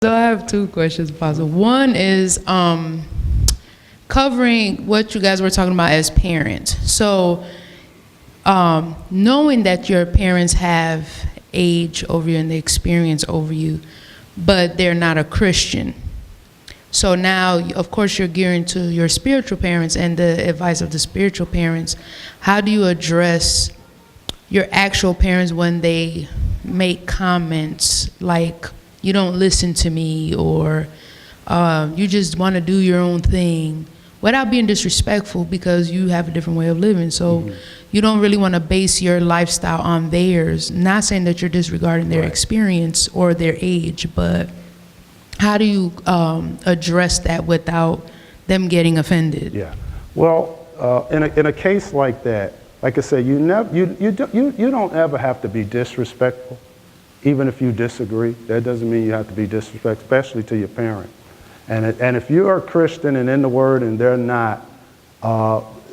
So I have two questions, Apostle. One is covering what you guys were talking about as parents. So knowing that your parents have age over you and the experience over you, but they're not a Christian. So now, of course, you're gearing to your spiritual parents and the advice of the spiritual parents. How do you address your actual parents when they make comments like, you don't listen to me, or you just want to do your own thing, without being disrespectful because you have a different way of living? So you don't really want to base your lifestyle on theirs. Not saying that you're disregarding their experience or their age, but how do you address that without them getting offended? Yeah. Well, in a case like that, like I said, you don't ever have to be disrespectful, even if you disagree. That doesn't mean you have to be disrespectful, especially to your parent. And if you are a Christian and in the Word and they're not,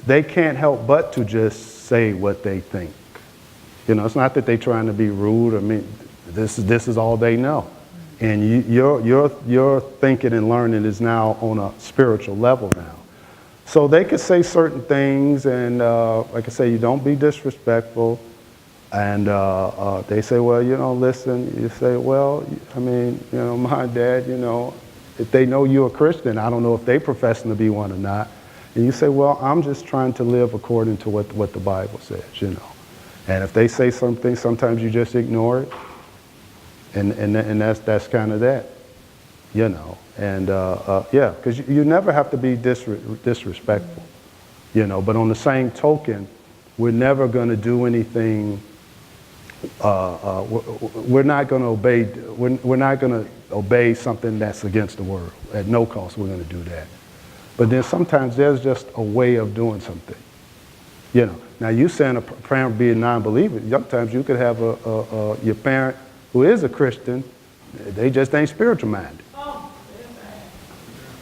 they can't help but to just say what they think. You know, it's not that they're trying to be rude. I mean, this is all they know. And your thinking and learning is now on a spiritual level now. So they could say certain things, and like I say, you don't be disrespectful. And they say, well, you know, listen. You say, well, I mean, you know, my dad, you know, if they know you're a Christian, I don't know if they professing to be one or not. And you say, well, I'm just trying to live according to what the Bible says, you know. And if they say something, sometimes you just ignore it. And that's kind of that, you know. And yeah, because you never have to be disrespectful, you know. But on the same token, we're never going to do anything. We're not going to obey. We're not going to obey something that's against the word. At no cost, we're going to do that. But then sometimes there's just a way of doing something, you know. Now you saying a parent be a non-believer. Sometimes you could have your parent who is a Christian, they just ain't spiritual minded.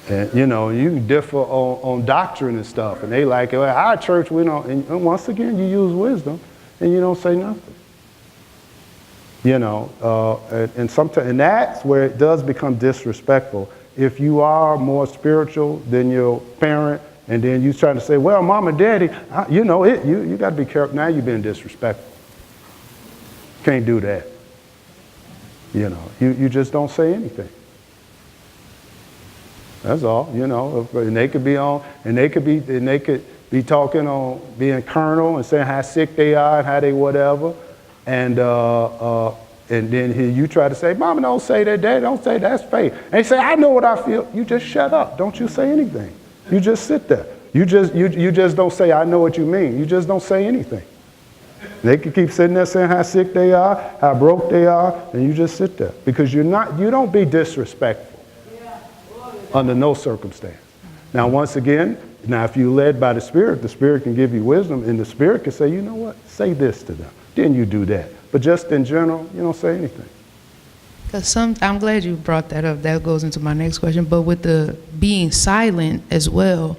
And you know, you can differ on doctrine and stuff, and they like, well, our church, we don't. And once again, you use wisdom, and you don't say nothing. You know, and sometimes, and that's where it does become disrespectful. If you are more spiritual than your parent, and then you try to say, well, mom and daddy, you know, you got to be careful. Now you're being disrespectful. Can't do that. You know, you just don't say anything. That's all. You know, and they could be on, and they could be talking on being carnal and saying how sick they are and how they whatever, and then you try to say, Mama, don't say that, Daddy, don't say that. That's faith. And they say, I know what I feel. You just shut up. Don't you say anything. You just sit there. You just don't say, I know what you mean. You just don't say anything. They can keep sitting there saying how sick they are, how broke they are, and you just sit there. Because you don't be disrespectful under no circumstance. Now, once again, if you're led by the Spirit can give you wisdom, and the Spirit can say, you know what, say this to them. Then you do that. But just in general, you don't say anything. Because I'm glad you brought that up. That goes into my next question. But with the being silent as well,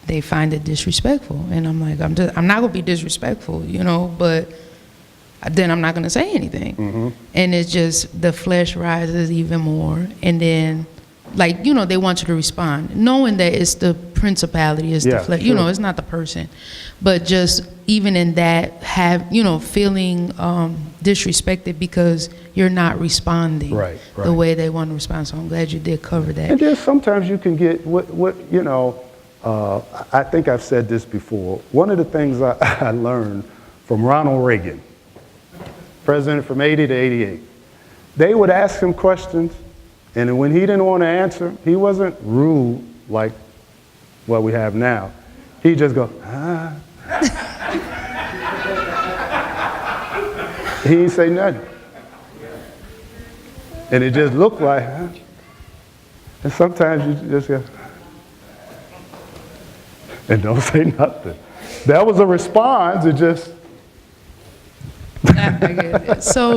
they find it disrespectful. And I'm like, I'm not going to be disrespectful, you know, but then I'm not going to say anything. Mm-hmm. And it's just the flesh rises even more. And then, like, you know, they want you to respond, knowing that it's the principality, it's the flesh, you know, it's not the person. But just even in that, feeling disrespected because you're not responding the way they want to respond. So I'm glad you did cover that. And then sometimes you can get you know, I think I've said this before. One of the things I learned from Ronald Reagan, president from 80 to 88, they would ask him questions, and when he didn't want to answer, he wasn't rude like what we have now. He'd just go, ah. He didn't say nothing. And it just looked like, huh? And sometimes you just go, and don't say nothing. That was a response. It just. I get it. So.